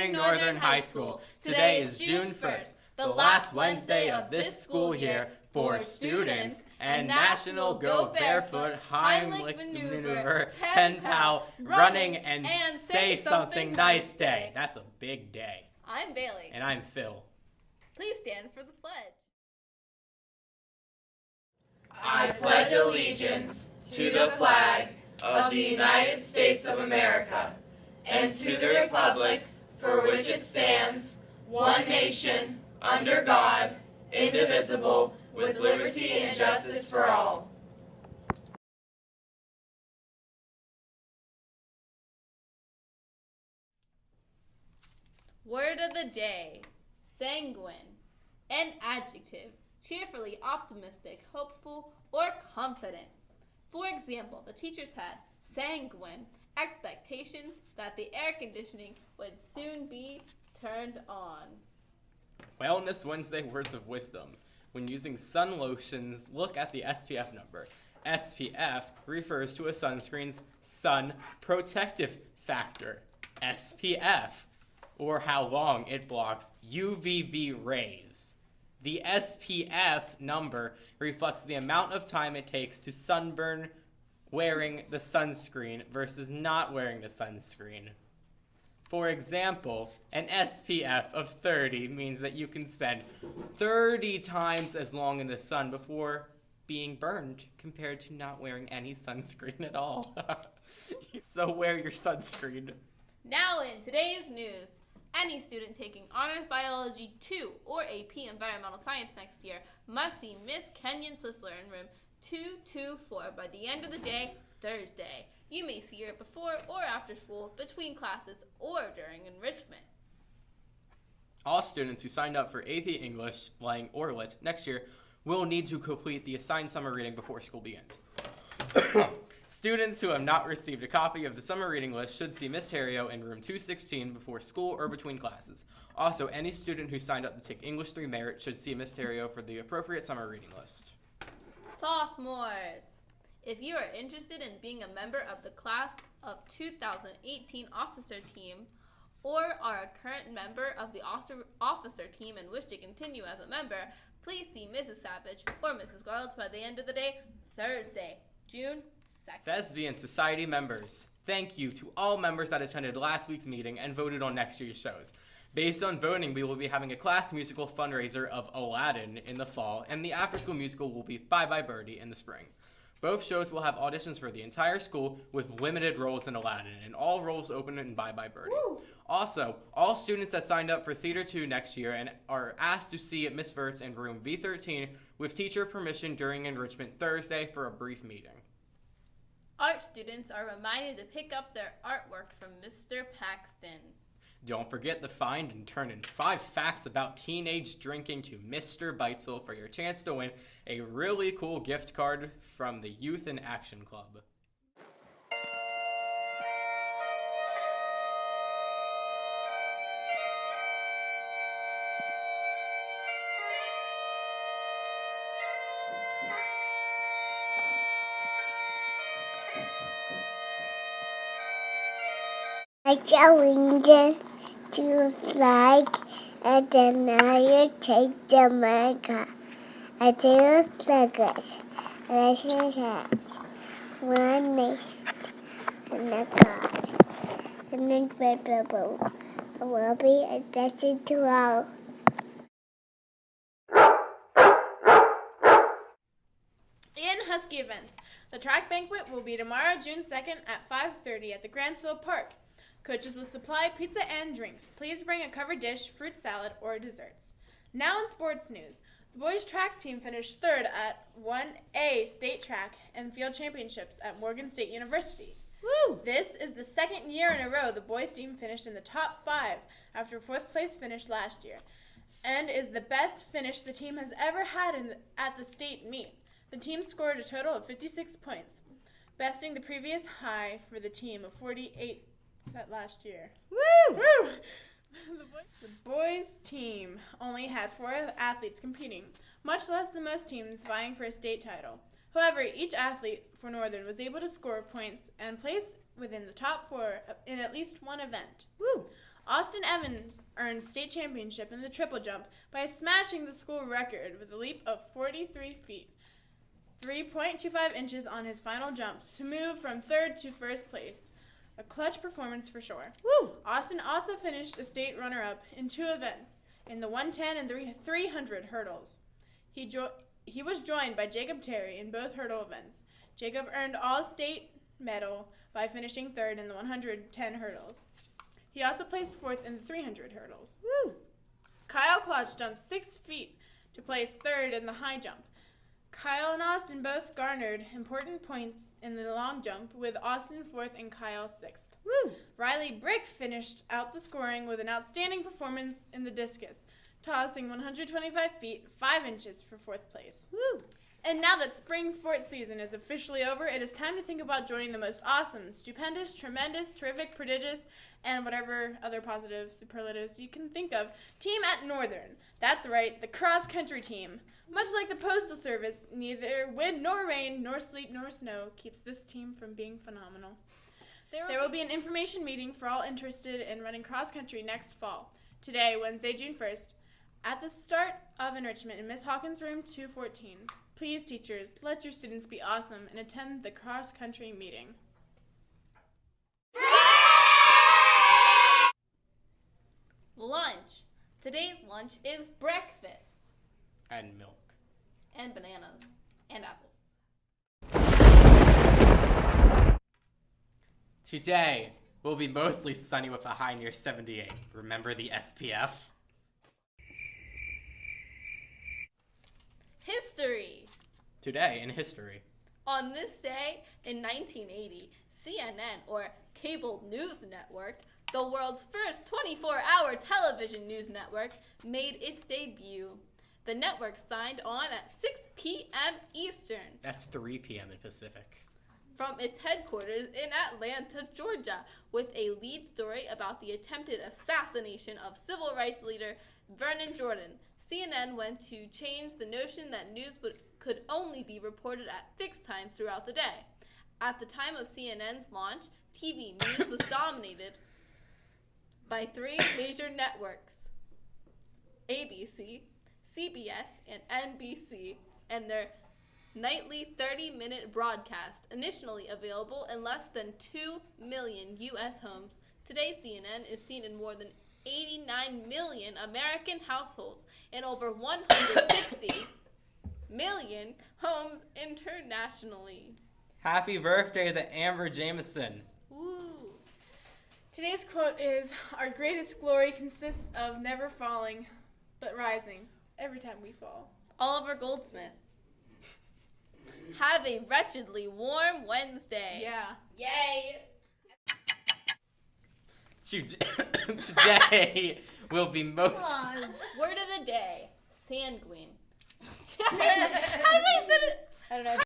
morning, Northern High School. Today is June 1st, the last Wednesday of this school year for students and National Go Barefoot Heimlich Maneuver, Pen Pal, Running and Say Something Nice Day. That's a big day. I'm Bailey. And I'm Phil. Please stand for the pledge. I pledge allegiance to the flag of the United States of America and to the republic for which it stands, one nation, under God, indivisible, with liberty and justice for all. Word of the day, sanguine. An adjective, cheerfully optimistic, hopeful, or confident. For example, the teachers had sanguine expectations that the air conditioning would soon be turned on. Wellness Wednesday words of wisdom. When using sun lotions, look at the SPF number. SPF refers to a sunscreen's sun protective factor, SPF, or how long it blocks UVB rays. The SPF number reflects the amount of time it takes to sunburn wearing the sunscreen versus not wearing the sunscreen. For example, an SPF of 30 means that you can spend 30 times as long in the sun before being burned compared to not wearing any sunscreen at all. So wear your sunscreen. Now in today's news, any student taking Honors Biology 2 or AP Environmental Science next year must see Miss Kenyon Sisler in room 224 by the end of the day, Thursday. You may see her before or after school, between classes, or during enrichment. All students who signed up for AP English, Lang, or Lit next year will need to complete the assigned summer reading before school begins. Students who have not received a copy of the summer reading list should see Miss Terrio in room 216 before school or between classes. Also, any student who signed up to take English 3 Merit should see Miss Terrio for the appropriate summer reading list. Sophomores, if you are interested in being a member of the class of 2018 officer team or are a current member of the officer team and wish to continue as a member, please see Mrs. Savage or Mrs. Garland by the end of the day, Thursday, June 2nd. Thespian Society members, thank you to all members that attended last week's meeting and voted on next year's shows. Based on voting, we will be having a class musical fundraiser of Aladdin in the fall, and the after-school musical will be Bye Bye Birdie in the spring. Both shows will have auditions for the entire school with limited roles in Aladdin, and all roles open in Bye Bye Birdie. Woo! Also, all students that signed up for Theater 2 next year and are asked to see Miss Verts in room V13 with teacher permission during enrichment Thursday for a brief meeting. Art students are reminded to pick up their artwork from Mr. Paxton. Don't forget to find and turn in 5 facts about teenage drinking to Mr. Beitzel for your chance to win a really cool gift card from the Youth in Action Club. I challenge you to flag and then I take Jamaica. I do flag and has one nation and a God. And then people will be adjusted to all. In Husky events, the track banquet will be tomorrow, June 2nd at 5:30 at the Grantsville Park. Coaches will supply pizza and drinks. Please bring a covered dish, fruit salad, or desserts. Now in sports news, the boys track team finished 3rd at 1A state track and field championships at Morgan State University. Woo! This is the second year in a row the boys team finished in the top 5 after 4th place finish last year, and is the best finish the team has ever had at the state meet. The team scored a total of 56 points, besting the previous high for the team of 48 set last year. Woo! Woo! The boys team only had 4 athletes competing, much less than most teams vying for a state title. However, each athlete for Northern was able to score points and place within the top 4 in at least one event. Woo! Austin Evans earned state championship in the triple jump by smashing the school record with a leap of 43 feet, 3.25 inches on his final jump to move from third to first place. A clutch performance for sure. Woo! Austin also finished a state runner-up in 2 events, in the 110 and 300 hurdles. He was joined by Jacob Terry in both hurdle events. Jacob earned all-state medal by finishing third in the 110 hurdles. He also placed fourth in the 300 hurdles. Woo! Kyle Klotz jumped 6 feet to place third in the high jump. Kyle and Austin both garnered important points in the long jump, with Austin fourth and Kyle sixth. Woo! Riley Brick finished out the scoring with an outstanding performance in the discus, tossing 125 feet 5 inches for fourth place. Woo! And now that spring sports season is officially over, it is time to think about joining the most awesome, stupendous, tremendous, terrific, prodigious, and whatever other positive superlatives you can think of team at Northern. That's right, the cross-country team. Much like the Postal Service, neither wind nor rain, nor sleet nor snow keeps this team from being phenomenal. There will be an information meeting for all interested in running cross-country next fall, today, Wednesday, June 1st, at the start of enrichment in Miss Hawkins' room 214. Please, teachers, let your students be awesome and attend the cross-country meeting. Lunch. Today's lunch is breakfast. And milk. And bananas. And apples. Today will be mostly sunny with a high near 78. Remember the SPF? History. Today in history. On this day in 1980, CNN, or Cable News Network, the world's first 24-hour television news network, made its debut. The network signed on at 6 p.m. Eastern That's 3 p.m. in Pacific. from its headquarters in Atlanta, Georgia, with a lead story about the attempted assassination of civil rights leader Vernon Jordan. CNN went to change the notion that news could only be reported at fixed times throughout the day. At the time of CNN's launch, TV news was dominated by 3 major networks: ABC, CBS, and NBC, and their nightly 30-minute broadcast, initially available in less than 2 million U.S. homes. Today, CNN is seen in more than 89 million American households and over 160 million homes internationally. Happy birthday to Amber Jameson. Woo! Today's quote is, "Our greatest glory consists of never falling, but rising every time we fall." Oliver Goldsmith. Have a wretchedly warm Wednesday. Yeah. Yay! Today will be most... Word of the day: sanguine. How did I say it? I don't know.